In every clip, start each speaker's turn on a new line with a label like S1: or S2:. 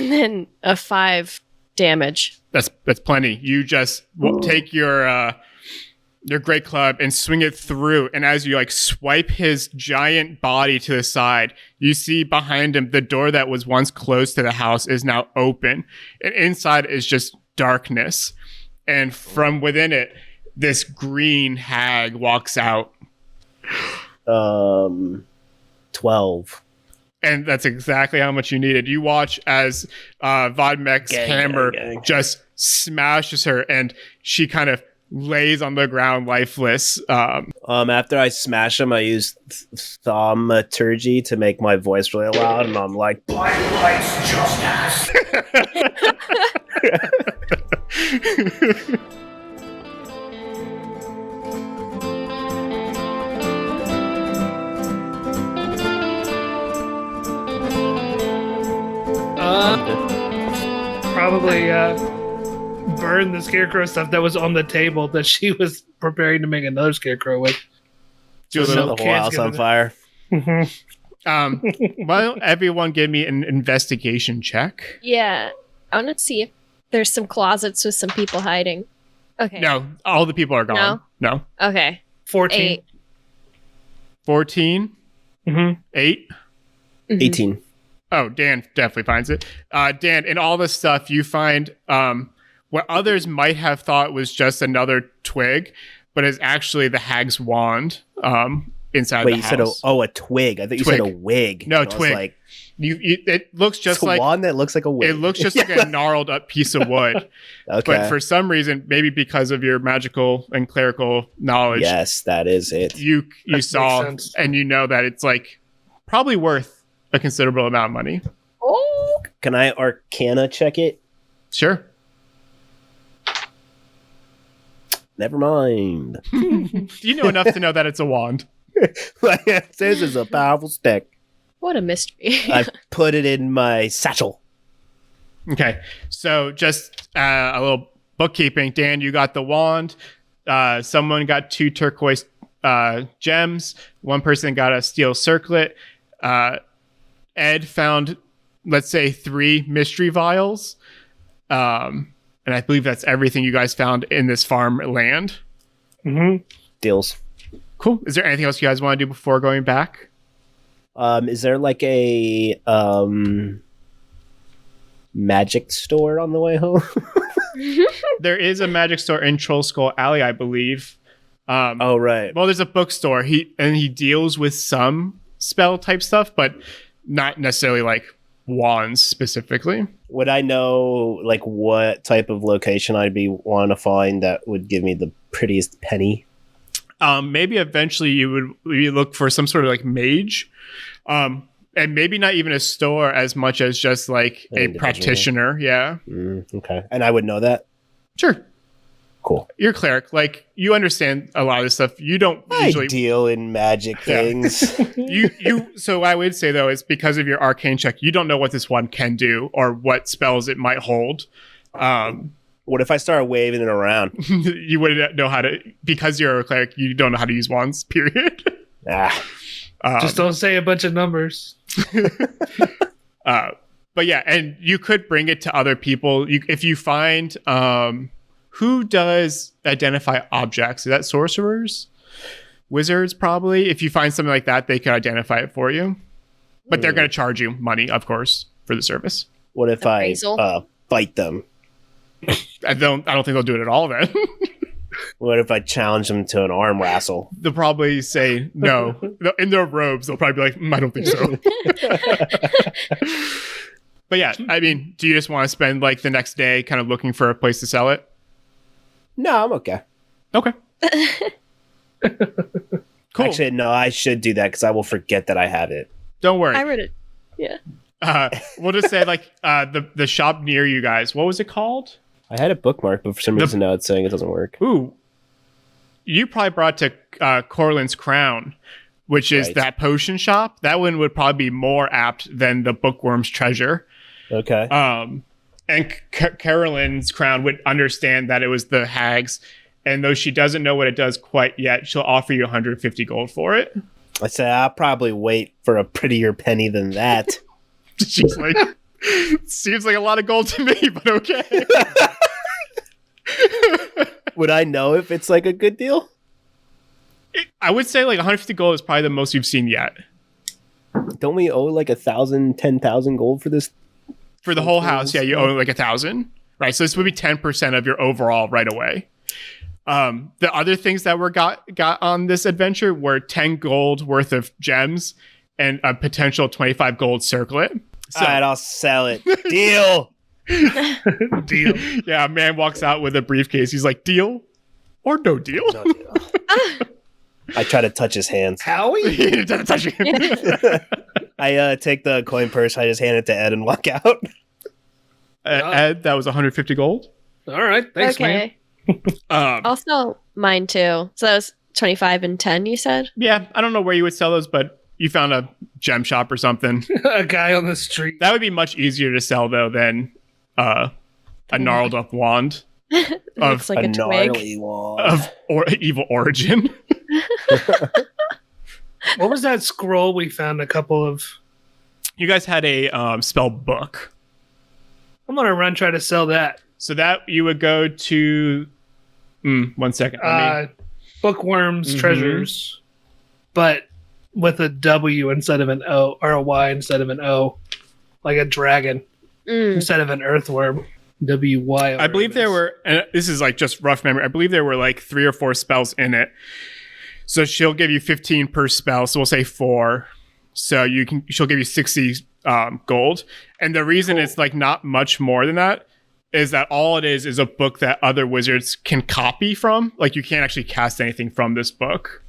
S1: and then a 5 damage.
S2: That's plenty. You just take your great club and swing it through, and as you like swipe his giant body to the side, you see behind him the door that was once closed to the house is now open, and inside is just darkness, and from within it this green hag walks out.
S3: 12.
S2: And that's exactly how much you needed. You watch as Vodmek's hammer just smashes her, and she kind of lays on the ground lifeless.
S3: After I smash him, I use thaumaturgy to make my voice really loud, and I'm like, "Blood lights justice."
S4: Probably burn the scarecrow stuff that was on the table that she was preparing to make another scarecrow with.
S3: Set the whole house on fire.
S2: Why don't everyone give me an investigation check?
S1: Yeah. I want to see if there's some closets with some people hiding. Okay.
S2: No, all the people are gone. No.
S1: Okay.
S4: 14.
S1: 8.
S2: 14?
S4: Mm-hmm.
S2: 8?
S3: 18.
S2: Oh, Dan definitely finds it. Dan, in all this stuff, you find what others might have thought was just another twig, but is actually the hag's wand inside the house.
S3: Wait, you said a twig. I thought you said a wig.
S2: No, twig. Like, it looks just
S3: like a wand that looks like a wig.
S2: It looks just like a gnarled up piece of wood. Okay. But for some reason, maybe because of your magical and clerical knowledge,
S3: yes, that is it.
S2: You saw and you know that it's like probably worth a considerable amount of money.
S1: Oh,
S3: can I Arcana check it?
S2: Sure.
S3: Never mind.
S2: You know enough to know that it's a wand.
S3: It says it's a powerful stick.
S1: What a mystery.
S3: I put it in my satchel.
S2: Okay, so just a little bookkeeping. Dan, you got the wand. Someone got 2 turquoise gems. One person got a steel circlet. Ed found, let's say, 3 mystery vials. And I believe that's everything you guys found in this farm land.
S4: Mm-hmm.
S3: Deals.
S2: Cool. Is there anything else you guys want to do before going back?
S3: Is there like a magic store on the way home?
S2: There is a magic store in Troll Skull Alley, I believe.
S3: Oh, right.
S2: Well, there's a bookstore. He deals with some spell type stuff, but not necessarily like wands specifically.
S3: Would I know like what type of location I'd be wanting to find that would give me the prettiest penny?
S2: Maybe eventually you look for some sort of like mage, and maybe not even a store as much as just like a practitioner. Yeah.
S3: Okay. And I would know that?
S2: Sure.
S3: Cool.
S2: You're a cleric. Like, you understand a lot of this stuff. You don't usually
S3: deal in magic things.
S2: So what I would say though is because of your arcane check, you don't know what this one can do or what spells it might hold.
S3: What if I start waving it around?
S2: You wouldn't know how to, because you're a cleric, you don't know how to use wands, period.
S4: Just don't say a bunch of numbers.
S2: But yeah, and you could bring it to other people. If you find, who does identify objects? Is that sorcerers? Wizards, probably. If you find something like that, they can identify it for you. But they're going to charge you money, of course, for the service.
S3: What if I fight them?
S2: I don't think they'll do it at all then.
S3: What if I challenge them to an arm wrestle?
S2: They'll probably say no. In their robes, they'll probably be like, I don't think so. But yeah, I mean, do you just want to spend like the next day kind of looking for a place to sell it?
S3: No, I'm okay.
S2: Okay. Cool.
S3: Actually, no, I should do that because I will forget that I have it.
S2: Don't worry.
S1: I read it. Yeah.
S2: We'll just say like the shop near you guys. What was it called?
S3: I had a bookmark, but for some reason now it's saying it doesn't work.
S2: Ooh. You probably brought to Corlin's Crown, which is that potion shop. That one would probably be more apt than the Bookworm's Treasure.
S3: Okay.
S2: And Carolyn's Crown would understand that it was the hag's, and though she doesn't know what it does quite yet, she'll offer you 150 gold for it.
S3: I say I'll probably wait for a prettier penny than that.
S2: She's like, Seems like a lot of gold to me, but okay.
S3: Would I know if it's like a good deal?
S2: I would say like 150 gold is probably the most you've seen yet.
S3: Don't we owe like 1,000, 10,000 gold for this?
S2: For the whole house, yeah, you owe like 1,000. Right, so this would be 10% of your overall right away. The other things that were got on this adventure were 10 gold worth of gems and a potential 25 gold circlet. So,
S3: All right, I'll sell it. Deal.
S4: Deal.
S2: Yeah, a man walks out with a briefcase. He's like, deal or no deal?
S3: No deal. I try to touch his hands.
S4: Howie?
S2: He doesn't touch him.
S3: I take the coin purse. I just hand it to Ed and walk out.
S2: Ed, that was 150 gold.
S4: All right. Thanks, man.
S1: I'll sell mine too. So that was 25 and 10, you said?
S2: Yeah, I don't know where you would sell those, but you found a gem shop or something.
S4: A guy on the street.
S2: That would be much easier to sell, though, than a gnarled up wand
S1: Looks like a twig.
S3: gnarly wall.
S2: of evil origin.
S4: What was that scroll we found a couple of?
S2: You guys had a spell book.
S4: I'm going to try to sell that.
S2: So that you would go to... 1 second.
S4: Bookworms Treasures, but with a W instead of an O, or a Y instead of an O, like a dragon instead of an earthworm. W-Y.
S2: I believe there were... And this is like just rough memory. I believe there were like 3 or 4 spells in it. So she'll give you 15 per spell. So we'll say 4. So she'll give you 60 gold. And the reason it's like not much more than that is that all it is a book that other wizards can copy from. Like you can't actually cast anything from this book.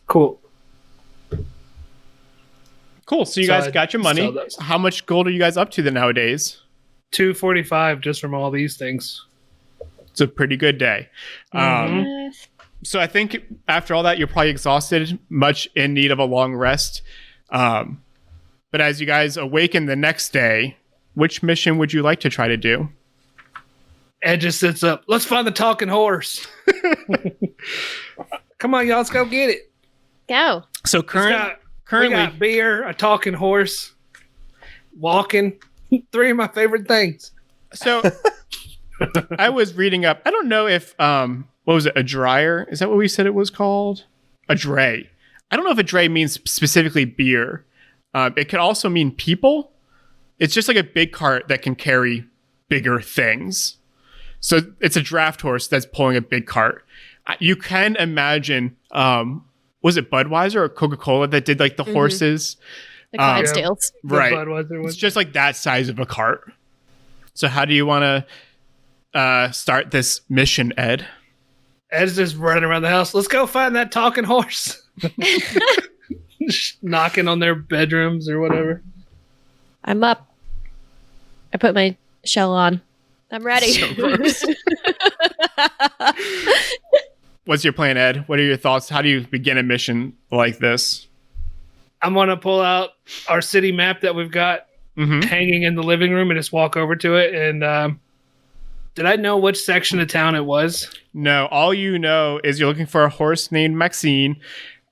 S4: Cool.
S2: Cool. So you guys got your money. How much gold are you guys up to nowadays?
S4: 245 just from all these things.
S2: It's a pretty good day. So I think after all that, you're probably exhausted, much in need of a long rest. But as you guys awaken the next day, which mission would you like to try to do?
S4: Ed just sits up. Let's find the talking horse. Come on, y'all. Let's go get it.
S1: Go.
S2: So currently,
S4: we got beer, a talking horse, walking. 3 of my favorite things.
S2: So I was reading up. I don't know if what was it? A dryer? Is that what we said it was called? A dray. I don't know if a dray means specifically beer. It could also mean people. It's just like a big cart that can carry bigger things. So it's a draft horse that's pulling a big cart. You can imagine, was it Budweiser or Coca-Cola that did like the horses?
S1: The Clydesdales.
S2: Right.
S4: Budweiser
S2: It's just like that size of a cart. So how do you want to start this mission, Ed?
S4: Ed's just running around the house. Let's go find that talking horse. Knocking on their bedrooms or whatever.
S1: I'm up. I put my shell on. I'm ready.
S2: So gross. What's your plan, Ed? What are your thoughts? How do you begin a mission like this?
S4: I'm going to pull out our city map that we've got hanging in the living room and just walk over to it. And did I know which section of town it was?
S2: No, all you know is you're looking for a horse named Maxine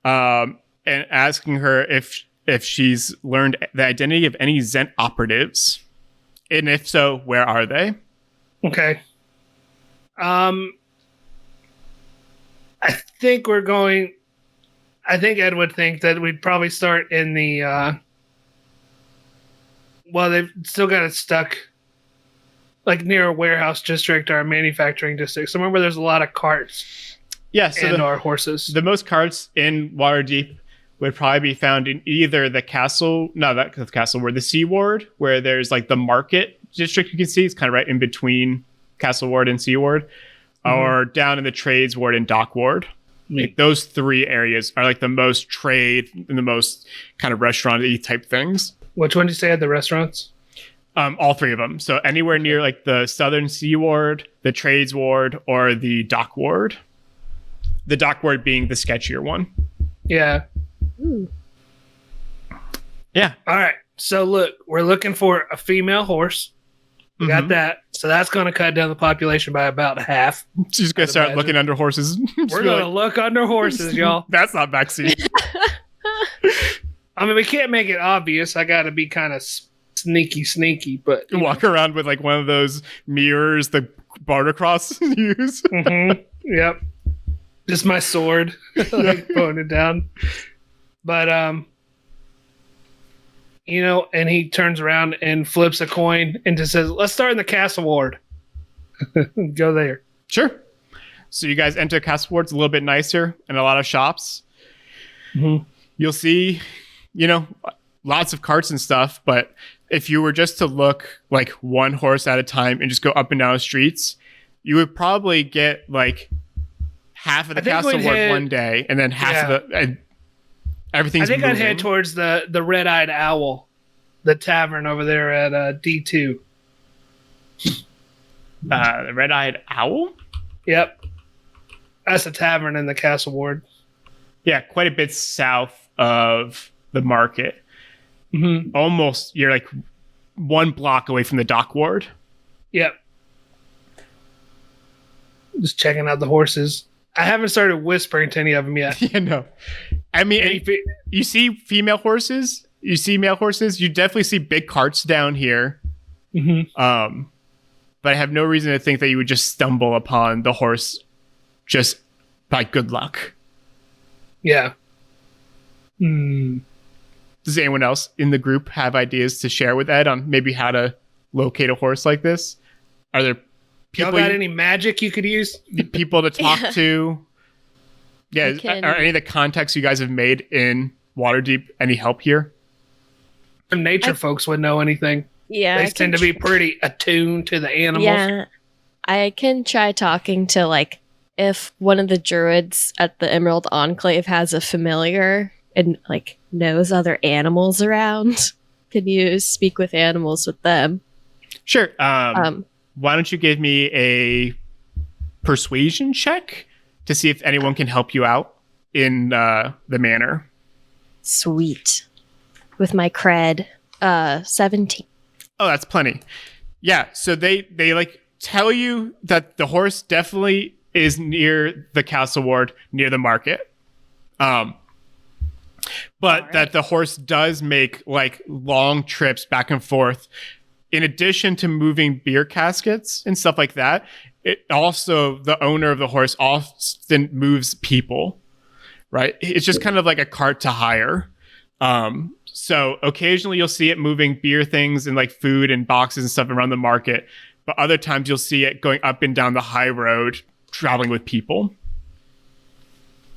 S2: and asking her if she's learned the identity of any Zent operatives. And if so, where are they?
S4: Okay. I think Ed would think that we'd probably start in the they've still got it stuck like near a warehouse district or a manufacturing district. So remember there's a lot of carts.
S2: Yes,
S4: and our horses.
S2: The most carts in Waterdeep would probably be found in either the castle, where the Sea Ward, where there's like the market district you can see. It's kind of right in between Castle Ward and Sea Ward, or down in the Trades Ward and Dock Ward. Like those 3 areas are like the most trade and the most kind of restaurant-y type things.
S4: Which one did you say had the restaurants?
S2: All 3 of them. So anywhere near like the Southern Sea Ward, the Trades Ward, or the Dock Ward. The Dock Ward being the sketchier one.
S4: Yeah.
S2: Yeah.
S4: All right. So look, we're looking for a female horse. We got that. So that's going to cut down the population by about half.
S2: She's going to start looking under horses.
S4: We're going to look under horses, y'all.
S2: That's not Maxine.
S4: I mean, we can't make it obvious. I got to be kind of sneaky, but
S2: Walk around with like one of those mirrors the barter cross use.
S4: Yep. Just my sword, like pulling it down. But and he turns around and flips a coin and just says, "Let's start in the castle ward." Go there.
S2: Sure. So you guys enter Castle Ward. It's a little bit nicer and a lot of shops. You'll see, lots of carts and stuff. But if you were just to look like one horse at a time and just go up and down the streets, you would probably get like half of the Castle Ward one day, and then half of the everything's.
S4: I think
S2: moving.
S4: I'd head towards the Red-Eyed Owl, the tavern over there at D2.
S2: The Red-Eyed Owl?
S4: Yep. That's a tavern in the Castle Ward.
S2: Yeah, quite a bit south of the market. Almost, you're like 1 block away from the dock ward.
S4: Yep. Just checking out the horses. I haven't started whispering to any of them yet.
S2: Yeah, no. I mean, you see female horses, you see male horses, you definitely see big carts down here. But I have no reason to think that you would just stumble upon the horse just by good luck.
S4: Yeah.
S2: Does anyone else in the group have ideas to share with Ed on maybe how to locate a horse like this? Are there people?
S4: Y'all got any magic you could use?
S2: People to talk to? Yeah. Are any of the contacts you guys have made in Waterdeep any help here?
S4: Nature folks would know anything.
S1: Yeah.
S4: They tend to be pretty attuned to the animals.
S1: Yeah. I can try talking to, like, if one of the druids at the Emerald Enclave has a familiar and, like, knows other animals around. Can you speak with animals with them?
S2: Sure. Why don't you give me a persuasion check to see if anyone can help you out in the manor?
S1: Sweet. With my cred, 17.
S2: Oh, that's plenty. Yeah, so they like tell you that the horse definitely is near the castle ward, near the market. But that the horse does make like long trips back and forth. In addition to moving beer caskets and stuff like that, it also, the owner of the horse often moves people, right? It's just kind of like a cart to hire. So occasionally you'll see it moving beer things and like food and boxes and stuff around the market. But other times you'll see it going up and down the high road, traveling with people.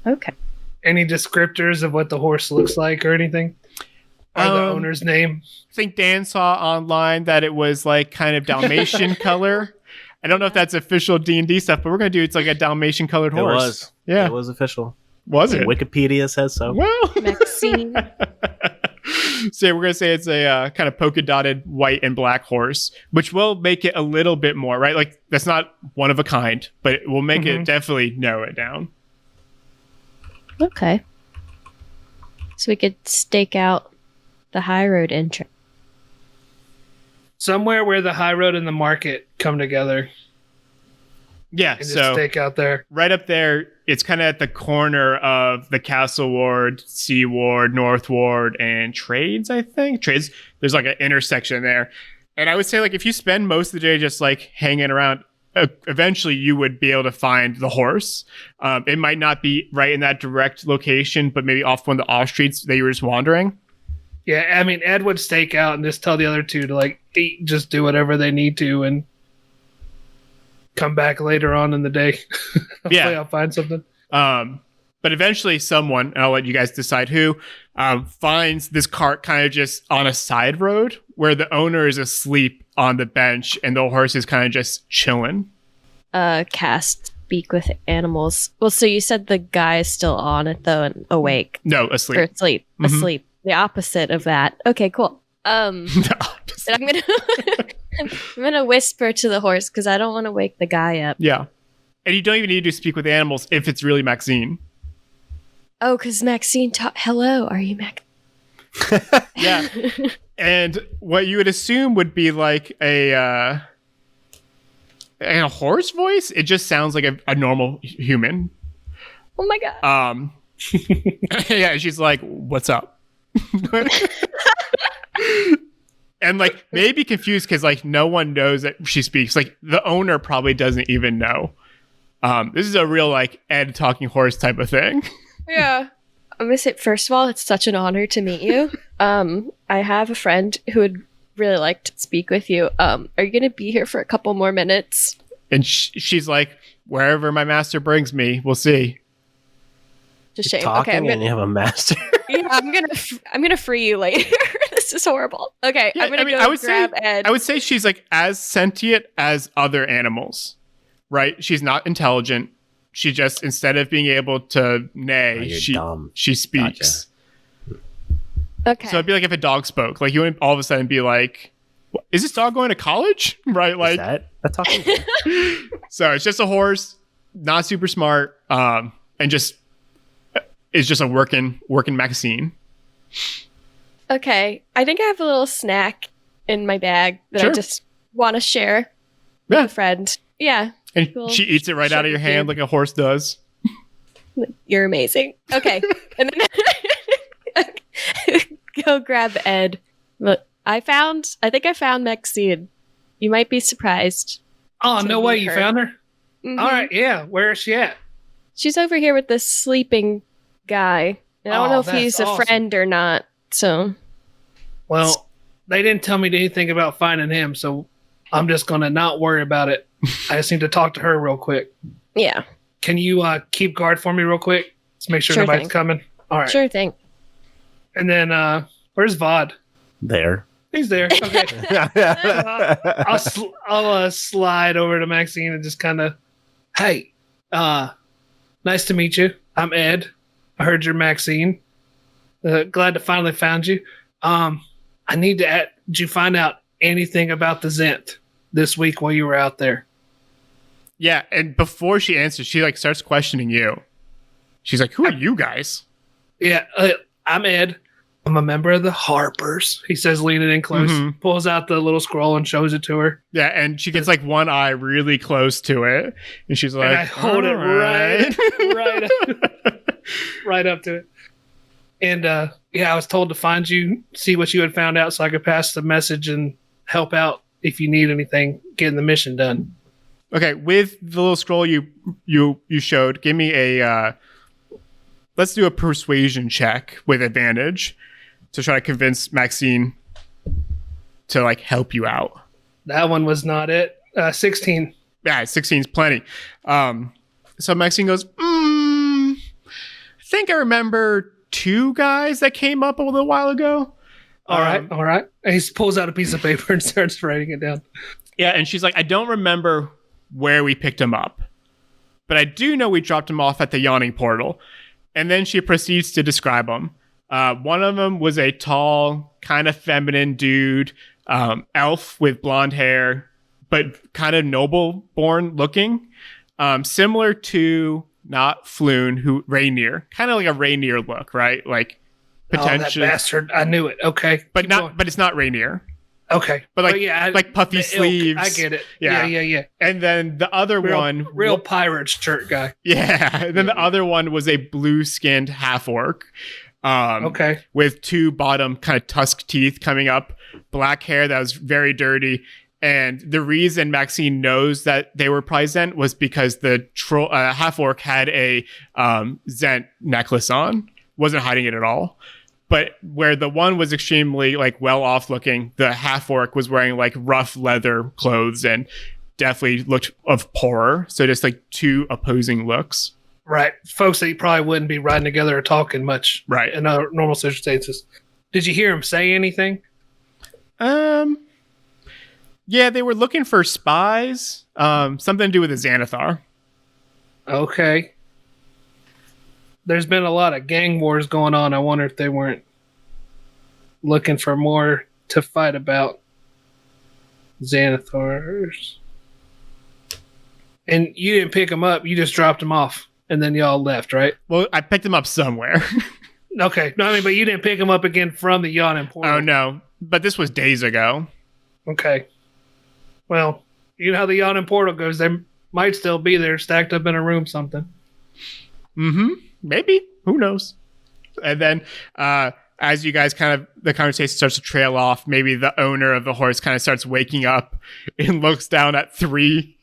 S1: Okay.
S4: Any descriptors of what the horse looks like or anything? Or the owner's name?
S2: I think Dan saw online that it was like kind of Dalmatian color. I don't know if that's official D&D stuff, but we're going to do it's like a Dalmatian colored horse.
S3: It was.
S2: Yeah.
S3: It was official.
S2: Was it?
S3: Wikipedia says so.
S2: Well.
S1: Maxine.
S2: So we're going to say it's a kind of polka dotted white and black horse, which will make it a little bit more, right? Like that's not one of a kind, but it will make it definitely narrow it down.
S1: Okay. So we could stake out the high road entrance.
S4: Somewhere where the high road and the market come together.
S2: Yeah,
S4: And just
S2: so
S4: stake out there.
S2: right up there, it's kind of at the corner of the Castle Ward, Sea Ward, North Ward, and Trades, I think. Trades, there's like an intersection there. And I would say, like, if you spend most of the day just like hanging around, eventually you would be able to find the horse. It might not be right in that direct location, but maybe off one of the off streets that you were just wandering.
S4: Yeah, I mean, Ed would stake out and just tell the other two to like eat, just do whatever they need to, and come back later on in the day. Hopefully I'll find something.
S2: But eventually someone, and I'll let you guys decide who, finds this cart kind of just on a side road where the owner is asleep on the bench and the horse is kind of just chilling.
S1: Cast speak with animals. Well, so you said the guy is still on it though and awake.
S2: No, asleep.
S1: Or asleep. Asleep. The opposite of that. Okay, cool.
S2: The opposite.
S1: I'm gonna whisper to the horse because I don't want to wake the guy up.
S2: Yeah. And you don't even need to speak with animals if it's really Maxine.
S1: Oh, because Maxine hello, are you Max?
S2: Yeah. And what you would assume would be like a horse voice, it just sounds like a normal human.
S1: Oh my god.
S2: and like maybe confused because like no one knows that she speaks. Like the owner probably doesn't even know. This is a real like Ed talking horse type of thing.
S1: Yeah. I'm gonna say, first of all, it's such an honor to meet you. I have a friend who would really like to speak with you. Are you gonna be here for a couple more minutes?
S2: And she's like, wherever my master brings me, we'll see.
S1: Just shame.
S3: Talking
S1: Okay,
S3: and you have a master.
S1: yeah, I'm gonna free you later. This is horrible. Okay,
S2: Yeah,
S1: I'm gonna go
S2: I would
S1: grab
S2: say,
S1: Ed.
S2: I would say she's like as sentient as other animals, right? She's not intelligent. She just, instead of being able to neigh, she speaks.
S3: Gotcha.
S1: Okay.
S2: So it'd be like if a dog spoke. Like you wouldn't all of a sudden be like, is this dog going to college? Right? Like
S3: That's talking.
S2: so it's just a horse, not super smart, and just is just a working Maxine.
S1: Okay, I think I have a little snack in my bag that I
S2: Sure.
S1: just want to share
S2: Yeah.
S1: with a friend. Yeah,
S2: And
S1: Cool.
S2: she eats it right out of your hand like a horse does.
S1: you're amazing. Okay, and then go grab Ed. Look, I think I found Maxine. You might be surprised.
S4: Oh,
S1: to
S4: no way.
S1: meet
S4: You
S1: her.
S4: found her?
S1: Mhm.
S4: All right. Yeah. Where is she at?
S1: She's over here with this sleeping guy. And I don't
S4: Oh,
S1: know if
S4: that's
S1: he's a
S4: awesome.
S1: friend or not. So
S4: Well, they didn't tell me anything about finding him, so I'm just going to not worry about it. I just need to talk to her real quick.
S1: yeah,
S4: Can you keep guard for me real quick? Let's make sure
S1: Sure
S4: nobody's
S1: thing.
S4: coming. All right.
S1: sure thing.
S4: And then where's Vod?
S3: There.
S4: He's there. Okay. I'll slide over to Maxine and just kind of, hey, nice to meet you. I'm Ed. I heard you're Maxine. Glad to finally found you. I need to. Did you find out anything about the Zent this week while you were out there?
S2: Yeah, and before she answers, she like starts questioning you. She's like, "Who are you guys?"
S4: Yeah, I'm Ed. I'm a member of the Harpers. He says, leaning in close,
S2: Mhm.
S4: pulls out the little scroll and shows it to her.
S2: Yeah, and she gets like one eye really close to it, and she's like,
S4: And I hold it
S2: "All right."
S4: right up to it. And yeah, I was told to find you, see what you had found out, so I could pass the message and help out if you need anything getting the mission done.
S2: Okay, with the little scroll you showed, give me a let's do a persuasion check with advantage to try to convince Maxine to like help you out.
S4: That one was not it. 16.
S2: Yeah, 16 is plenty. So Maxine goes, I think I remember 2 guys that came up a little while ago.
S4: All right. And he pulls out a piece of paper and starts writing it down.
S2: Yeah, and she's like, I don't remember where we picked him up, but I do know we dropped him off at the yawning portal. And then she proceeds to describe them. One of them was a tall, kind of feminine dude, elf with blonde hair, but kind of noble-born looking, similar to not Floon, Rainier, kind of like a Rainier look, right? Like potentially,
S4: Oh, that bastard! I knew it. Okay,
S2: but
S4: keep
S2: not,
S4: going.
S2: but it's not Rainier.
S4: Okay,
S2: But like,
S4: yeah,
S2: like puffy
S4: the
S2: sleeves.
S4: ilk, I get it.
S2: Yeah.
S4: Yeah.
S2: And then the other one,
S4: Real pirate shirt guy.
S2: yeah. And then the other one was a blue-skinned half-orc.
S4: Okay.
S2: With 2 bottom kind of tusk teeth coming up, black hair that was very dirty. And the reason Maxine knows that they were probably Zent was because the half-orc had a Zent necklace on. Wasn't hiding it at all. But where the one was extremely like well-off looking, the half-orc was wearing like rough leather clothes and definitely looked of poorer. So just like 2 opposing looks.
S4: Right. Folks that you probably wouldn't be riding together or talking much.
S2: Right.
S4: In normal circumstances. Did you hear him say anything?
S2: Yeah, they were looking for spies. Something to do with the Xanathar.
S4: Okay. There's been a lot of gang wars going on. I wonder if they weren't looking for more to fight about. Xanathars. And you didn't pick them up. You just dropped them off. And then y'all left, right?
S2: Well, I picked them up somewhere.
S4: Okay. No, I mean, but you didn't pick them up again from the yawning portal.
S2: Oh, no. But this was days ago.
S4: Okay. Well, you know how the yawning portal goes. They might still be there, stacked up in a room, something.
S2: Mm-hmm. Maybe. Who knows? And then as you guys the conversation starts to trail off, maybe the owner of the horse kind of starts waking up and looks down at three,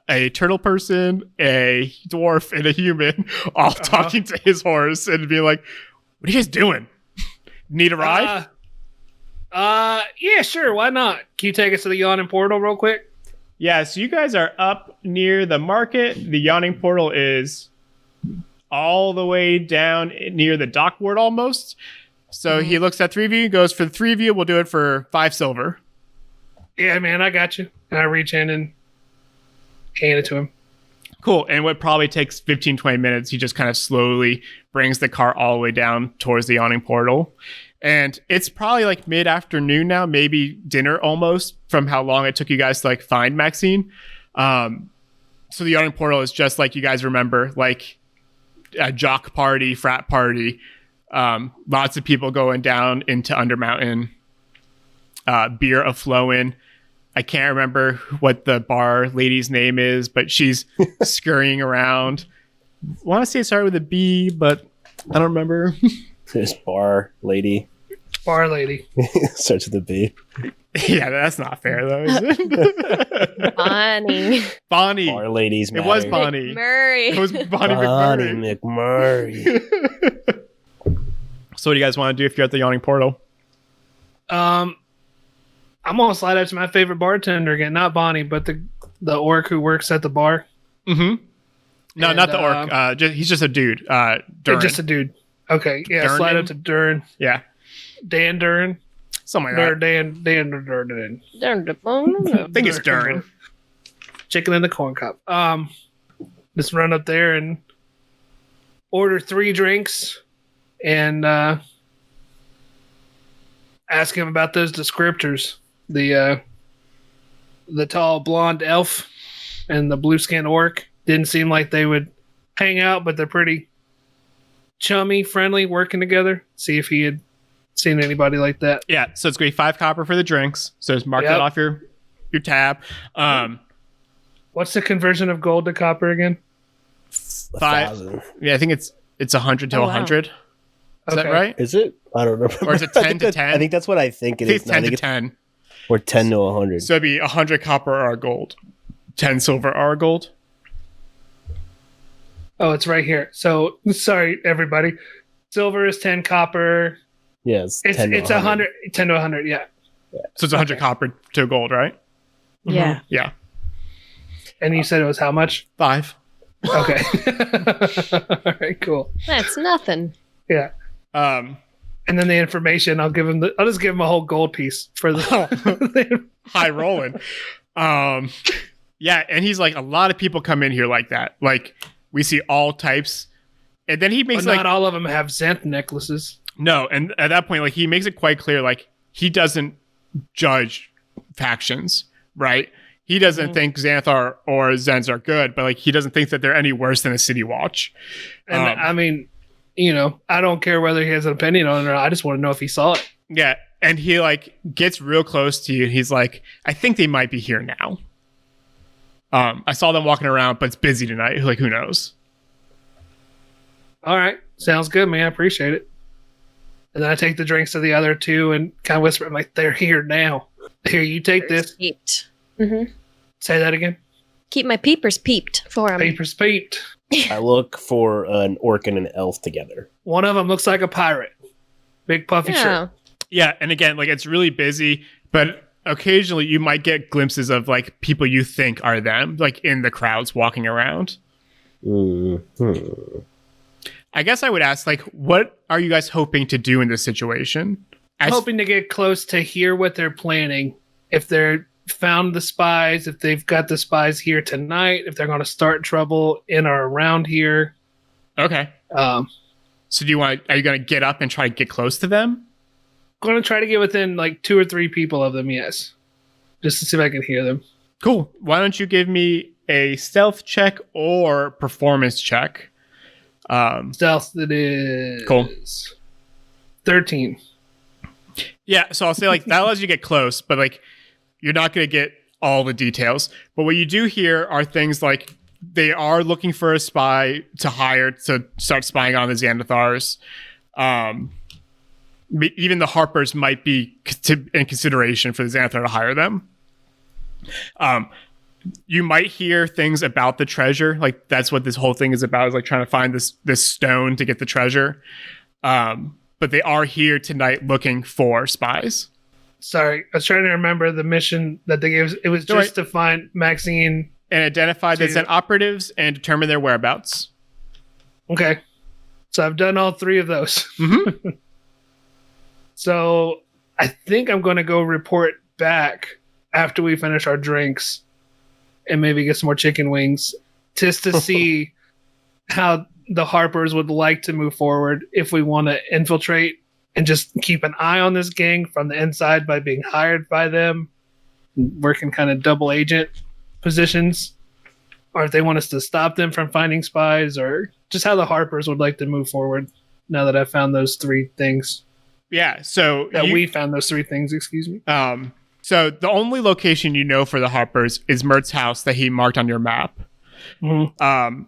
S2: a turtle person, a dwarf, and a human, all talking to his horse and be like, "What are you guys doing? Need a ride?"
S4: Yeah, sure. Why not? Can you take us to the yawning portal real quick?
S2: Yeah, so you guys are up near the market. The yawning portal is all the way down near the dock ward almost. So he looks at 3 of you, goes, "For the 3 of you, we'll do it for 5 silver."
S4: Yeah, man, I got you. And I reach in and hand it to him.
S2: Cool. And what probably takes 15, 20 minutes, he just kind of slowly brings the car all the way down towards the yawning portal. And it's probably like mid-afternoon now, maybe dinner almost, from how long it took you guys to like find Maxine. So the yawning portal is just like you guys remember, like a jock party, frat party. Lots of people going down into Undermountain. Beer a-flowing. I can't remember what the bar lady's name is, but she's scurrying around. I want to say it started with a B, but I don't remember.
S3: This bar lady.
S4: Bar lady.
S3: Starts with a B.
S2: Yeah, that's not fair, though, is it?
S1: Bonnie.
S2: Bonnie.
S3: Bar ladies matter.
S2: It was Bonnie.
S1: Murray.
S2: It was Bonnie McMurray. So what do you guys want to do if you're at the yawning portal?
S4: I'm gonna slide up to my favorite bartender again, not Bonnie, but the orc who works at the bar.
S2: Mm-hmm. No,
S4: And,
S2: not the orc. He's just a dude. Duran.
S4: Just a dude. Okay, yeah,
S2: Duran?
S4: slide up to Duran.
S2: Yeah.
S4: Dan Duran.
S2: Something like that.
S4: Dan Duran.
S2: I think it's Duran.
S4: Chicken in the corn cup. Just run up there and order 3 drinks and ask him about those descriptors. The tall blonde elf and the blue skinned orc didn't seem like they would hang out, but they're pretty chummy, friendly, working together. See if he had seen anybody like that.
S2: Yeah, so it's going to be 5 copper for the drinks. So just mark that off your tab.
S4: What's the conversion of gold to copper again?
S3: 1,000.
S2: Yeah, I think it's 100 to 100. Is that right?
S3: Is it? I don't remember.
S2: Or is it 10 to 10?
S3: I think that's what I think it is.
S2: It's 10 to 10.
S3: Or 10 to 100.
S2: So it'd be 100 copper or gold. 10 silver or gold.
S4: Oh, it's right here. So sorry, everybody. Silver is 10 copper.
S3: Yes,
S4: It's 100. 10 to 100. Yeah.
S2: So it's 100 copper to gold, right?
S1: Yeah.
S2: Yeah.
S4: And you said it was how much?
S2: 5.
S4: Okay. All right. Cool.
S1: That's nothing.
S4: Yeah.
S2: Um,
S4: And then the information, I'll just give him a whole gold piece for the.
S2: high rolling. Yeah, and he's like, a lot of people come in here like that. Like, we see all types. And then he makes
S4: But not all of them have Xanth necklaces.
S2: No, and at that point, like, he makes it quite clear, like, he doesn't judge factions, right? He doesn't think Xanthar or Zens are good, but like, he doesn't think that they're any worse than a City Watch.
S4: And I mean, I don't care whether he has an opinion on it or not. I just want to know if he saw it.
S2: Yeah, and he like gets real close to you. He's like, I think they might be here now. I saw them walking around, but it's busy tonight. Like, who knows?
S4: All right. Sounds good, man. I appreciate it. And then I take the drinks to the other 2 and kind of whisper, I'm like, they're here now. Here, you take this.
S1: Peeped. Mm-hmm.
S4: Say that again.
S1: Keep my peepers peeped for him.
S4: Papers peeped.
S3: I look for an orc and an elf together.
S4: One of them looks like a pirate. Big puffy shirt.
S2: Yeah, and again, like, it's really busy, but occasionally you might get glimpses of like people you think are them, like in the crowds walking around.
S3: Mm-hmm.
S2: I guess I would ask, like, what are you guys hoping to do in this situation?
S4: I'm hoping to get close to hear what they're planning. If they're found the spies, if they've got the spies here tonight, if they're going to start trouble in or around here.
S2: Okay. So are you going to get up and try to get close to them?
S4: I'm going to try to get within like 2 or 3 people of them, yes. Just to see if I can hear them.
S2: Cool. Why don't you give me a stealth check or performance check?
S4: Stealth, that is.
S2: Cool.
S4: 13.
S2: Yeah, so I'll say like that allows you to get close, but like you're not going to get all the details. But what you do hear are things like they are looking for a spy to hire to start spying on the Xanathars. even the Harpers might be in consideration for the Xanathar to hire them. You might hear things about the treasure. Like that's what this whole thing is about, is like trying to find this stone to get the treasure. But they are here tonight looking for spies.
S4: Sorry, I was trying to remember the mission that they gave us. It was just to find Maxine.
S2: And identify the Zen operatives and determine their whereabouts.
S4: Okay. So I've done all 3 of those.
S2: Mm-hmm.
S4: So I think I'm going to go report back after we finish our drinks and maybe get some more chicken wings just to see how the Harpers would like to move forward, if we want to infiltrate and just keep an eye on this gang from the inside by being hired by them, working kind of double agent positions, or if they want us to stop them from finding spies, or just how the Harpers would like to move forward now that I've found those 3 things.
S2: Yeah, so
S4: we found those 3 things, excuse me.
S2: So the only location you know for the Harpers is Mert's house that he marked on your map.
S4: Mm-hmm.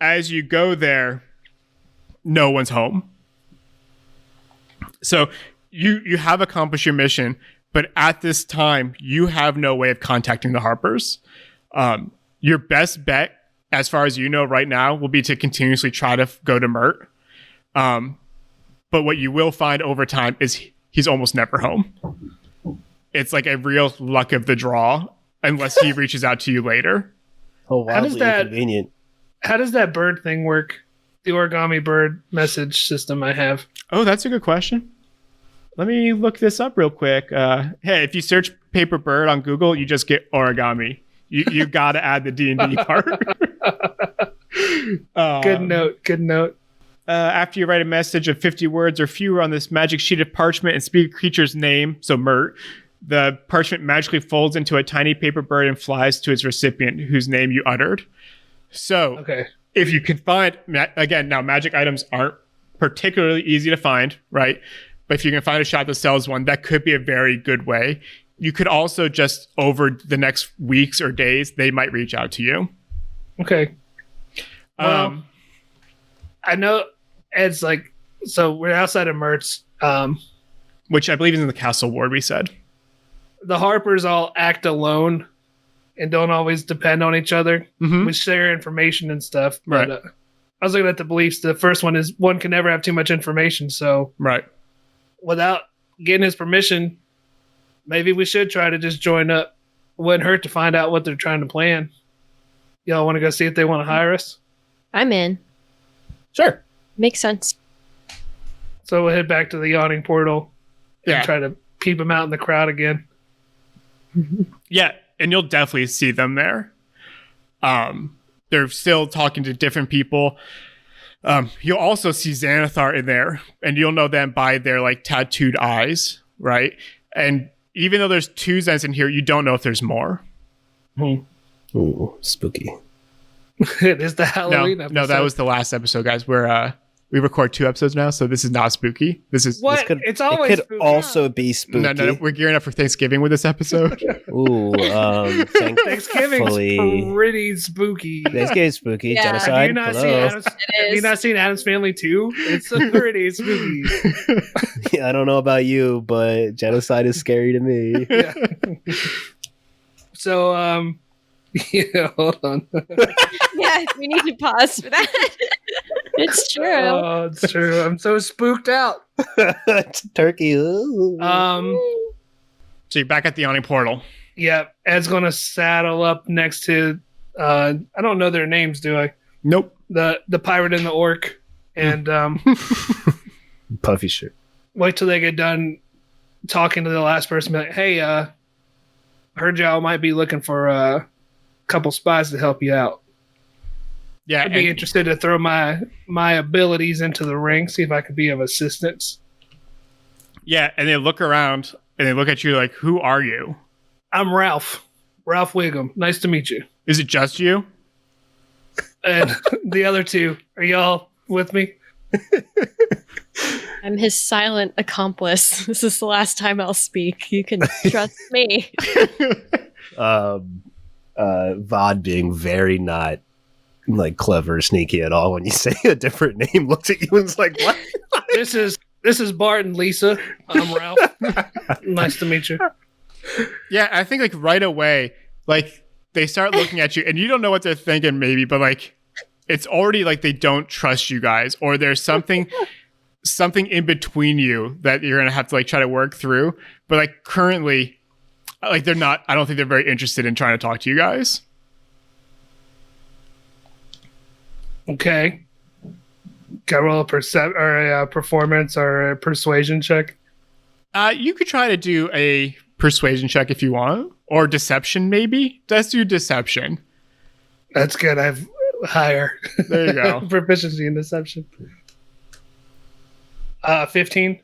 S2: As you go there, no one's home. So you have accomplished your mission, but at this time, you have no way of contacting the Harpers. Your best bet, as far as you know right now, will be to continuously try to go to Mert. But what you will find over time is he's almost never home. It's like a real luck of the draw, unless he reaches out to you later.
S3: Oh, wildly inconvenient.
S4: How does that bird thing work? The origami bird message system I have.
S2: Oh, that's a good question. Let me look this up real quick. Hey, if you search paper bird on Google, you just get origami. You got to add the D&D part.
S4: Good note.
S2: After you write a message of 50 words or fewer on this magic sheet of parchment and speak a creature's name, so Mert, the parchment magically folds into a tiny paper bird and flies to its recipient, whose name you uttered. So, if you can find, again, now magic items aren't particularly easy to find, right? But if you can find a shop that sells one, that could be a very good way. You could also just, over the next weeks or days, they might reach out to you.
S4: Okay. Well, I know Ed's like, so we're outside of Mertz.
S2: Which I believe is in the castle ward, we said.
S4: The Harpers all act alone and don't always depend on each other.
S2: Mm-hmm.
S4: We share information and stuff.
S2: Right.
S4: But, I was looking at the beliefs. The first one is one can never have too much information. So
S2: right.
S4: Without getting his permission, maybe we should try to just join up. Wouldn't hurt to find out what they're trying to plan. Y'all want to go see if they want to hire us?
S1: I'm in.
S3: Sure.
S1: Makes sense.
S4: So we'll head back to the yawning portal and
S2: Yeah.
S4: try to peep them out in the crowd again.
S2: Yeah, and you'll definitely see them there. They're still talking to different people. You'll also see Xanathar in there, and you'll know them by their like tattooed eyes, right? And even though there's 2 Zens in here, you don't know if there's more.
S3: Ooh, spooky.
S4: It is the Halloween episode.
S2: No, that was the last episode, guys. We record 2 episods now, so this is not spooky. This is
S4: what? It's always
S3: it could
S4: spooky.
S3: also be spooky.
S2: No, we're gearing up for Thanksgiving with this episode.
S3: Ooh,
S4: Thanksgiving's pretty spooky.
S3: Thanksgiving's spooky.
S1: Yeah.
S3: Genocide.
S4: Have you not seen Addams Family 2? It's pretty spooky.
S3: Yeah, I don't know about you, but genocide is scary to me.
S4: Yeah. So, yeah, hold on.
S1: Yeah, we need to pause for that. It's true.
S4: Oh, it's true. I'm so spooked out.
S3: Turkey. Ooh.
S2: So you're back at the yawning portal.
S4: Yeah, Ed's gonna saddle up next to I don't know their names, do I?
S2: Nope.
S4: The pirate and the orc, and
S3: Puffy shirt.
S4: wait till they get done talking to the last person. Be like, hey, I heard y'all might be looking for a couple spies to help you out.
S2: Yeah,
S4: I'd be interested to throw my abilities into the ring, see if I could be of assistance.
S2: Yeah, and they look around and they look at you like, "Who are you?"
S4: I'm Ralph Wiggum. Nice to meet you.
S2: Is it just you?
S4: And the other 2, are y'all with me?
S1: I'm his silent accomplice. This is the last time I'll speak. You can trust me.
S3: Vod being very not like clever or sneaky at all when you say a different name, looks at you and is like, what?
S4: This is This is Bart and Lisa. I'm Ralph. Nice to meet you.
S2: Yeah, I think like right away, like they start looking at you and you don't know what they're thinking maybe, but like it's already like they don't trust you guys, or there's something in between you that you're gonna have to like try to work through. But like currently, like they're not, I don't think they're very interested in trying to talk to you guys.
S4: Okay. Can I roll a performance or a persuasion check?
S2: You could try to do a persuasion check if you want, or deception maybe. Let's do deception.
S4: That's good. I have higher.
S2: There you go.
S4: Proficiency in deception. 15.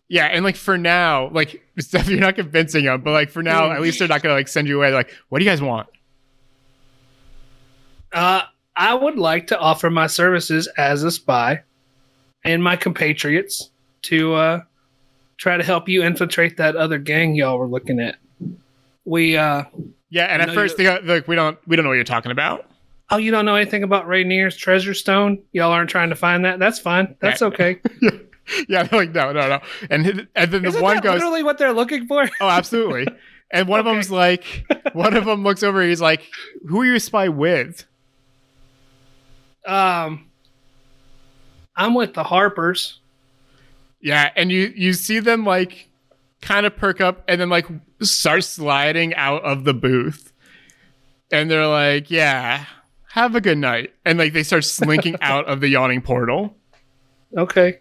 S2: Yeah, and like for now, like stuff you're not convincing them, but like for now, at least they're not gonna like send you away. They're like, what do you guys want?
S4: I would like to offer my services as a spy and my compatriots to try to help you infiltrate that other gang y'all were looking at.
S2: Yeah, and at first they got like we don't know what you're talking about.
S4: Oh, you don't know anything about Rainier's treasure stone? Y'all aren't trying to find that? That's fine. That's okay.
S2: Yeah, they're like no. And then
S4: Isn't
S2: the one
S4: that
S2: goes,
S4: literally what they're looking for?
S2: oh, absolutely. And one of them's like, one of them looks over. He's like, who are you a spy with?
S4: I'm with the Harpers.
S2: Yeah, and you see them like kind of perk up and then like start sliding out of the booth. And they're like, yeah, have a good night. And like they start slinking out of the yawning portal.
S4: Okay.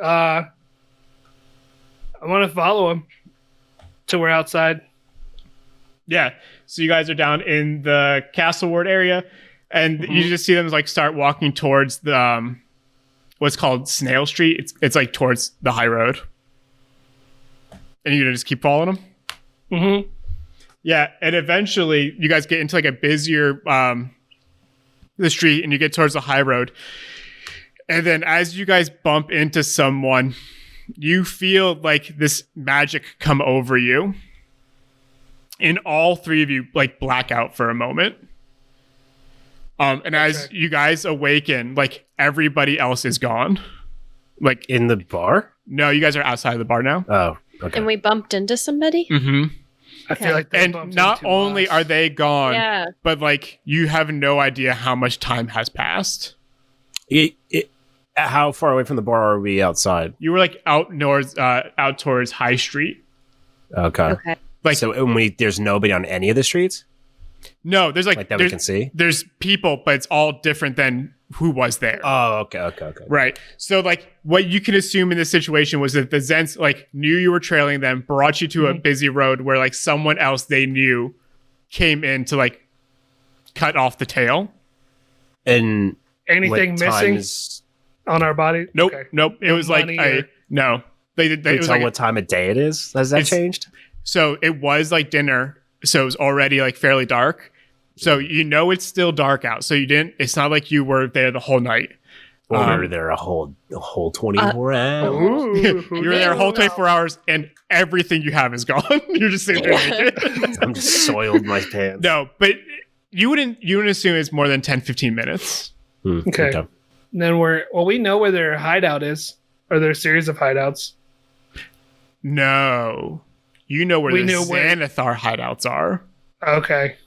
S4: I want to follow him till we're outside.
S2: Yeah. So you guys are down in the Castle Ward area, and you just see them like start walking towards the what's called Snail Street. It's like towards the high road. And you're gonna just keep following them?
S4: Mm-hmm.
S2: Yeah, and eventually you guys get into like a busier the street, and you get towards the high road. And then as you guys bump into someone, you feel like this magic come over you. And all three of you like black out for a moment. And as you guys awaken, like everybody else is gone. Like
S3: In the bar?
S2: no, you guys are outside of the bar now.
S3: Oh, okay.
S1: And we bumped into somebody?
S2: Mm-hmm.
S4: I feel like they
S2: And
S4: bumped
S2: not
S4: into
S2: only
S4: us.
S2: are they gone,
S1: Yeah.
S2: but like you have no idea how much time has passed.
S3: How far away from the bar are we outside?
S2: You were like out towards High Street.
S3: Okay.
S1: Okay.
S2: Like
S3: So there's nobody on any of the streets?
S2: no, there's like
S3: Like that we
S2: there's,
S3: can see?
S2: there's people, but it's all different than who was there.
S3: Oh, okay.
S2: Right. So like what you can assume in this situation was that the Zens like knew you were trailing them, brought you to a busy road where like someone else they knew came in to like cut off the tail.
S3: And
S4: Anything
S3: what
S4: missing
S3: times-
S4: on our body?
S2: Nope.
S4: Okay.
S2: Nope. It was like
S4: money or-
S2: no. They did.
S3: Can
S2: It
S3: you
S2: was
S3: tell
S2: like
S3: what time of day it is? Has that
S2: It's-
S3: changed?
S2: so it was like dinner. So it was already like fairly dark. So you know it's still dark out. So you didn't. It's not like you were there the whole night.
S3: Or were there a whole 24 hours?
S4: Ooh,
S2: You were there a whole 24 hours, and everything you have is gone. You're just sitting there naked.
S3: I'm just soiled my pants.
S2: No, but you wouldn't assume it's more than 10, 15 minutes.
S4: Okay. And then we know where their hideout is, or their series of hideouts.
S2: No. You know where
S4: We
S2: the
S4: know where-
S2: Xanathar hideouts are.
S4: Okay.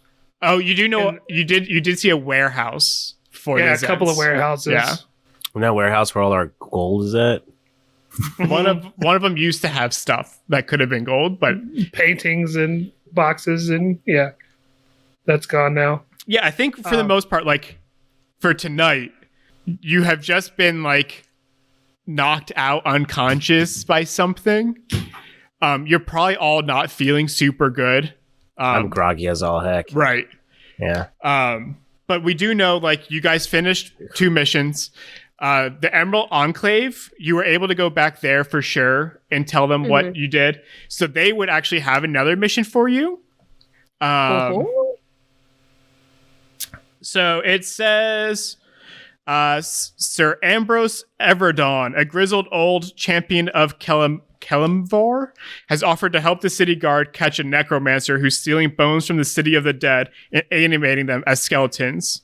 S2: Oh, you do know
S4: And-
S2: you did see a warehouse for
S4: Yeah,
S2: the
S4: a couple of
S2: Zens.
S4: warehouses.
S2: Yeah.
S3: In that warehouse where all our gold is at?
S2: One of them used to have stuff that could have been gold, but
S4: Paintings and boxes, and yeah, that's gone now.
S2: yeah, I think for the most part, like for tonight, you have just been like knocked out unconscious by something. You're probably all not feeling super good.
S3: I'm groggy as all heck.
S2: Right.
S3: Yeah.
S2: But we do know like you guys finished 2 missions. The Emerald Enclave, you were able to go back there for sure and tell them what you did. So they would actually have another mission for you. So it says, Sir Ambrose Everdawn, a grizzled old champion of Kelemvor, has offered to help the city guard catch a necromancer who's stealing bones from the city of the dead and animating them as skeletons.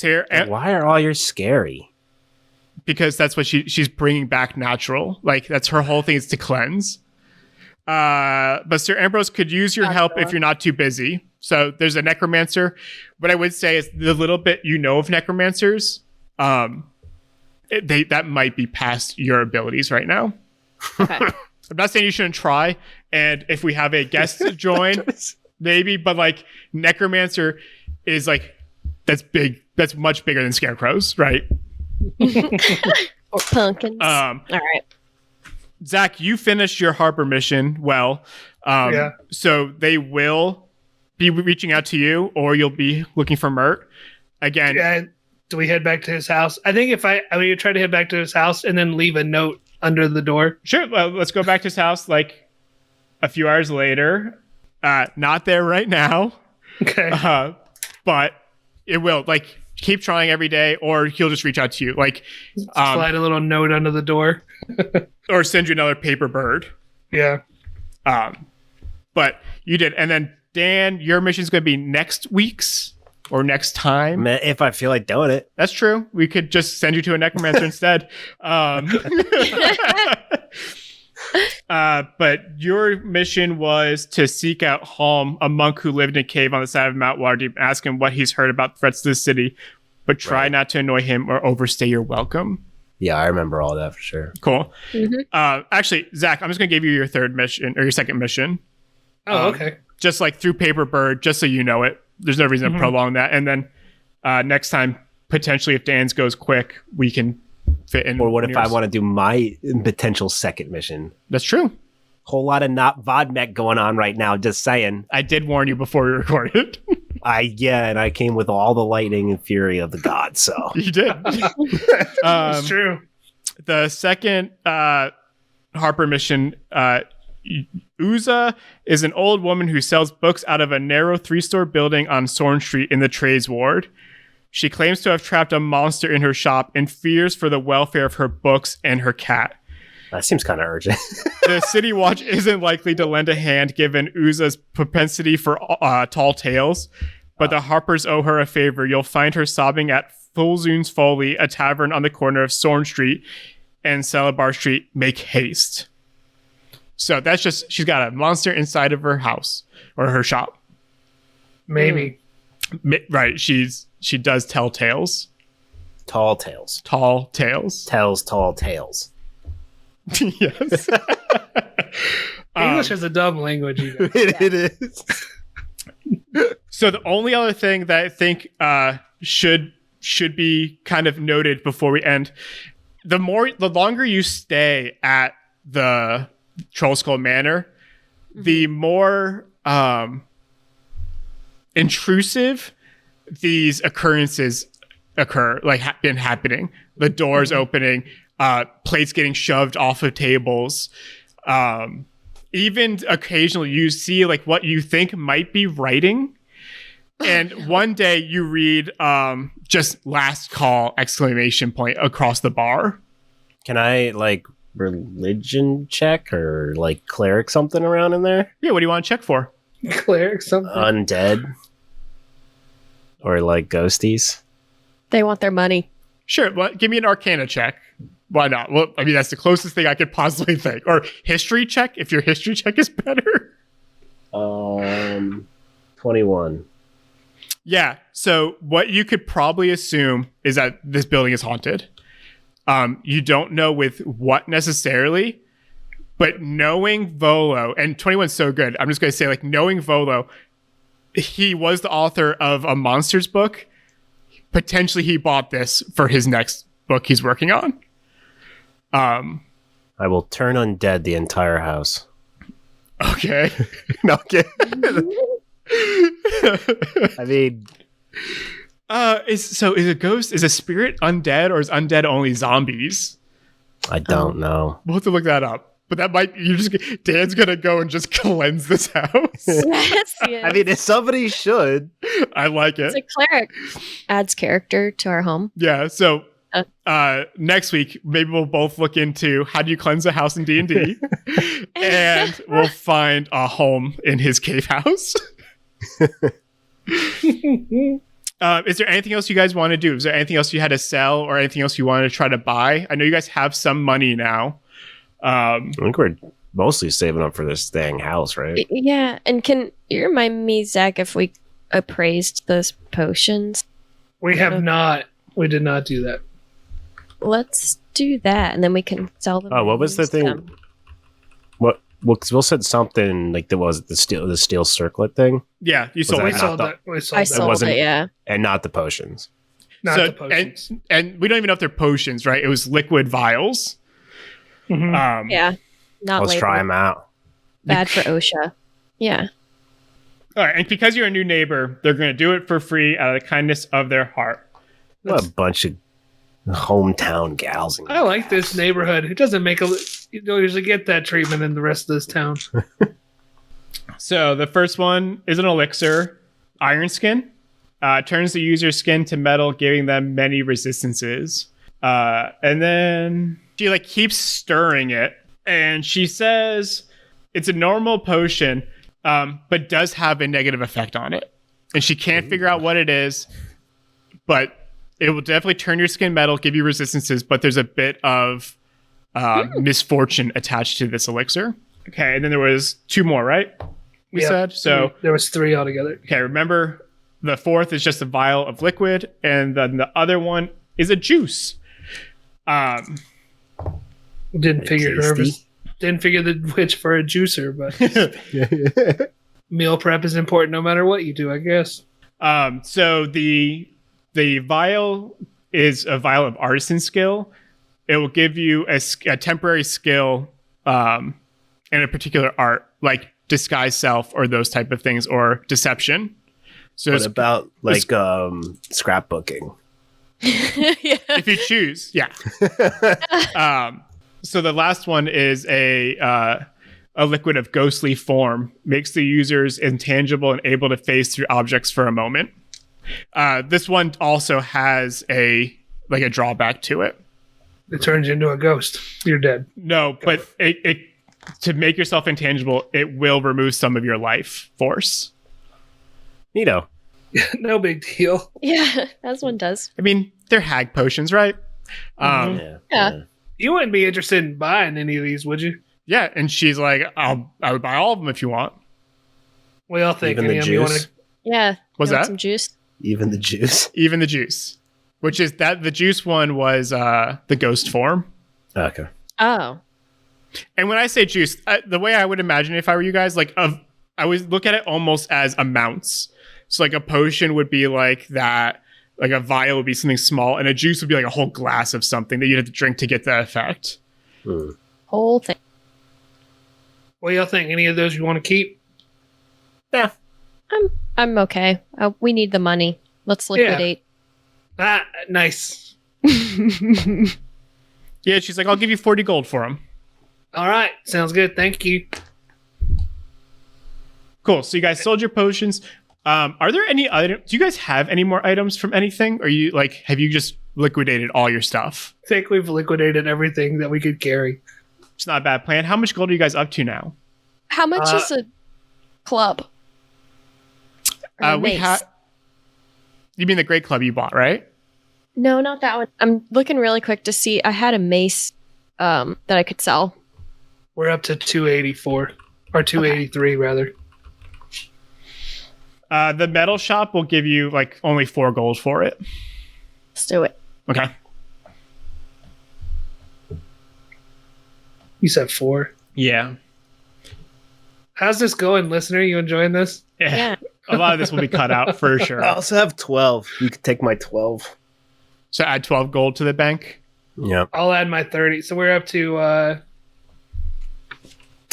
S3: Why are all yours scary?
S2: because that's what she's bringing back natural. Like that's her whole thing is to cleanse. But Sir Ambrose could use your help if you're not too busy. So there's a necromancer. What I would say is the little bit you know of necromancers, that might be past your abilities right now.
S1: Okay.
S2: I'm not saying you shouldn't try. And if we have a guest join, maybe, but like necromancer is like, that's big. That's much bigger than scarecrows, right?
S1: Or pumpkins. All right.
S2: Zach, you finished your harbor mission well. So they will be reaching out to you, or you'll be looking for Mert. Again.
S4: Yeah, do we head back to his house? I think I would try to head back to his house and then leave a note under the door.
S2: Sure. Well, let's go back to his house like a few hours later. Not there right now.
S4: Okay.
S2: But it will, like, keep trying every day, or he'll just reach out to you. Like,
S4: slide a little note under the door.
S2: or send you another paper bird.
S4: Yeah.
S2: But you did. And then, Dan, your mission's going to be next week's or next time.
S3: If I feel like doing it.
S2: That's true. We could just send you to a necromancer instead. But your mission was to seek out Halm, a monk who lived in a cave on the side of Mount Waterdeep, and ask him what he's heard about threats to the city, but try not to annoy him or overstay your welcome.
S3: Yeah, I remember all that for sure.
S2: Cool. Mm-hmm. Actually, Zach, I'm just going to give you your third mission or your second mission.
S4: Oh, okay.
S2: Just like through Paper Bird, just so you know it. There's no reason to prolong that. And then next time, potentially, if Dan's goes quick, we can fit in.
S3: Or what if I want to do my potential second mission?
S2: That's true.
S3: Whole lot of not vodmec going on right now, just saying.
S2: I did warn you before we recorded.
S3: And I came with all the lightning and fury of the gods, so.
S2: You did.
S4: It's true.
S2: The second Harper mission, Uza is an old woman who sells books out of a narrow 3-store building on Sorn Street in the Trades Ward. She claims to have trapped a monster in her shop and fears for the welfare of her books and her cat.
S3: That seems kind of urgent.
S2: The City Watch isn't likely to lend a hand given Uza's propensity for tall tales, but the Harpers owe her a favor. You'll find her sobbing at Fulzoon's Folly, a tavern on the corner of Sorn Street and Celabar Street. Make haste. So that's just, she's got a monster inside of her house or her shop.
S4: Maybe.
S2: Right. She does tell tales.
S3: Tall tales.
S2: Tall tales.
S3: Tells tall tales.
S2: Yes.
S4: English is a dumb language.
S3: It is.
S2: So the only other thing that I think should be kind of noted before we end, the longer you stay at the Troll Skull Manor, the more intrusive these occurrences occur, like been happening. The doors opening, plates getting shoved off of tables. Even occasionally you see like what you think might be writing. And one day you read just "last call!" ! Across the bar.
S3: Can I like religion check or like cleric something around in there?
S2: Yeah, what do you want to check for?
S4: Cleric something.
S3: Undead. Or like ghosties.
S1: They want their money.
S2: Sure, well, give me an Arcana check. Why not? Well, I mean, that's the closest thing I could possibly think. Or history check, if your history check is better.
S3: 21.
S2: Yeah, so what you could probably assume is that this building is haunted. You don't know with what necessarily, but knowing Volo, and 21's so good, I'm just going to say, like, knowing Volo, he was the author of a monsters book. Potentially he bought this for his next book he's working on.
S3: I will turn undead the entire house.
S2: Okay. No, okay.
S3: I mean,
S2: is a ghost, is a spirit undead, or is undead only zombies?
S3: I don't know.
S2: We'll have to look that up. But that might, Dan's gonna go and just cleanse this house.
S1: Yes.
S3: I mean, if somebody should.
S2: I like it.
S1: It's a cleric. Adds character to our home.
S2: Yeah, so next week, maybe we'll both look into how do you cleanse a house in D&D, and we'll find a home in his cave house. Is there anything else you guys want to do? Is there anything else you had to sell or anything else you wanted to try to buy? I know you guys have some money now.
S3: I think we're mostly saving up for this dang house, right?
S1: Yeah, and can you remind me, Zach, if we appraised those potions?
S4: We have not. We did not do that.
S1: Let's do that, and then we can sell them.
S3: Oh, what
S1: and
S3: was the
S1: use
S3: thing?
S1: them.
S3: What? Well, because Will said something like there was the steel circlet thing,
S2: Yeah, you sold
S3: that
S4: We
S2: it.
S3: not
S4: sold
S3: the-
S4: that. We
S1: I
S4: sold that.
S1: sold
S3: wasn't-
S1: it, yeah.
S3: and not the potions.
S4: Not
S2: So-
S4: the potions.
S2: And we don't even know if they're potions, right? It was liquid vials.
S4: Mhm.
S1: Yeah. Not
S3: Let's try
S1: labeled.
S3: them out.
S1: Bad for OSHA. Yeah.
S2: All right, and because you're a new neighbor, they're going to do it for free out of the kindness of their heart.
S3: What a bunch of hometown gals. And
S4: I like this neighborhood. It doesn't make you don't usually get that treatment in the rest of this town.
S2: So the first one is an elixir, Iron Skin. Turns the user's skin to metal, giving them many resistances. And then she keeps stirring it, and she says it's a normal potion, but does have a negative effect on it. And she can't figure out what it is, but it will definitely turn your skin metal, give you resistances, but there's a bit of misfortune attached to this elixir. Okay, and then there was 2 more, right? We
S4: Yep.
S2: said so.
S4: There was 3 altogether.
S2: Okay, remember the 4th is just a vial of liquid, and then the other one is a juice.
S4: Didn't figure
S3: tasty.
S4: Didn't figure the witch for a juicer, but meal prep is important no matter what you do, I guess.
S2: So the vial is a vial of artisan skill. It will give you a temporary skill in a particular art, like disguise self or those type of things, or deception. So
S3: What about scrapbooking?
S1: Yeah.
S2: if you choose, yeah. So the last one is a liquid of ghostly form, makes the users intangible and able to phase through objects for a moment. This one also has a drawback to it.
S4: It turns you into a ghost. You're dead.
S2: No, but it to make yourself intangible, it will remove some of your life force.
S3: Neato.
S4: No big deal.
S1: Yeah, that one does.
S2: I mean, they're hag potions, right?
S1: Yeah.
S4: You wouldn't be interested in buying any of these, would you?
S2: Yeah, and she's like, I would buy all of them if you want.
S4: We all think
S3: Even the
S4: any of them you want
S3: juice?
S4: to.
S1: Yeah.
S2: What's
S1: You want
S2: that?
S1: Some juice.
S3: Even the juice.
S2: Even the juice, which is that the juice one was the ghost form.
S3: Okay.
S1: Oh.
S2: And when I say juice, the way I would imagine it if I were you guys, I would look at it almost as amounts. So a potion would be like that, like a vial would be something small, and a juice would be like a whole glass of something that you'd have to drink to get the effect.
S1: Whole thing.
S4: What do y'all think? Any of those you want to keep?
S3: Yeah.
S1: I'm okay. We need the money. Let's liquidate.
S4: Ah, nice.
S2: Yeah, she's like, I'll give you 40 gold for them.
S4: All right. Sounds good. Thank you.
S2: Cool. So you guys sold your potions. Are there any items? Do you guys have any more items from anything? Or you have you just liquidated all your stuff?
S4: I think we've liquidated everything that we could carry.
S2: It's not a bad plan. How much gold are you guys up to now?
S1: How much is a club? Or a
S2: We
S1: mace?
S2: have. You mean the Great Club you bought, right?
S1: No, not that one. I'm looking really quick to see. I had a mace that I could sell.
S4: We're up to 284 or 283 rather.
S2: The metal shop will give you only 4 gold for it.
S1: Let's do it.
S2: Okay.
S4: You said 4.
S2: Yeah.
S4: How's this going, listener? You enjoying this?
S1: Yeah.
S2: A lot of this will be cut out for sure.
S3: I also have 12. You could take my 12.
S2: So add 12 gold to the bank.
S3: Yeah.
S4: I'll add my 30. So we're up to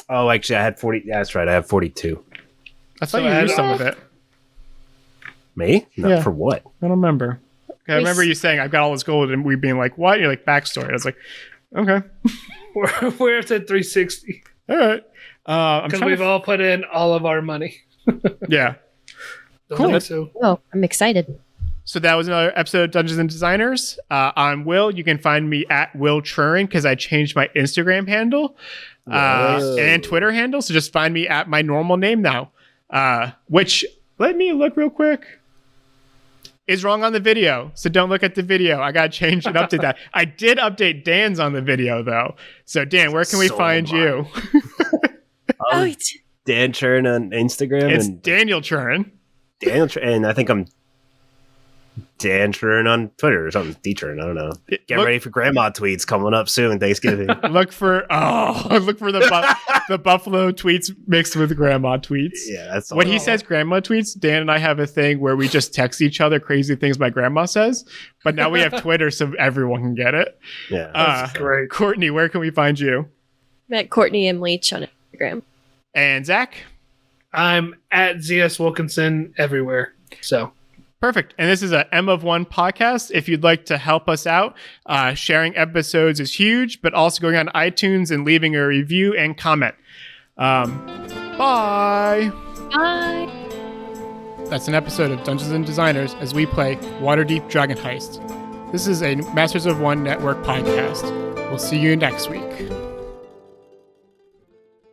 S3: Oh, actually, I had 40. Yeah, that's right. I have 42.
S2: I thought
S4: So
S2: you
S4: add-
S2: used some of it.
S3: Me? No,
S2: Yeah.
S3: for what?
S2: I don't remember. I remember
S1: s-
S2: you saying I've got all this gold, and we being like, "What?" You're like, "Backstory." I was like, "Okay,
S4: we're up to 360
S2: all right." I'm
S4: because
S2: trying
S4: we've
S2: to,
S4: all put in all of our money.
S2: yeah.
S4: Don't
S2: Cool.
S4: think so.
S1: Oh, I'm excited.
S2: So that was another episode of Dungeons and Designers. I'm Will. You can find me at Will Truran because I changed my Instagram handle
S3: Whoa.
S2: and Twitter handle. So just find me at my normal name now. Which let me look real quick. is wrong on the video, so don't look at the video. I gotta change and update that. I did update Dan's on the video though. So Dan, where can we find you?
S3: Dan Truran on Instagram.
S2: It's
S3: and
S2: Daniel Truran.
S3: And I think I'm Dan Truran on Twitter or something. D-Truran, I don't know. Get ready for grandma tweets coming up soon, Thanksgiving.
S2: Look for the Buffalo tweets mixed with grandma tweets.
S3: Yeah, that's
S2: when he says grandma tweets, Dan and I have a thing where we just text each other crazy things my grandma says. But now we have Twitter so everyone can get it.
S3: Yeah,
S4: that's great.
S2: Courtney, where can we find you?
S1: I'm at Courtney M. Leach on Instagram.
S2: And Zach?
S4: I'm at ZS Wilkinson everywhere. So
S2: perfect. And this is a M of One podcast. If you'd like to help us out, sharing episodes is huge, but also going on iTunes and leaving a review and comment. Bye.
S1: Bye.
S2: That's an episode of Dungeons and Designers as we play Waterdeep Dragon Heist. This is a Masters of One Network podcast. We'll see you next week.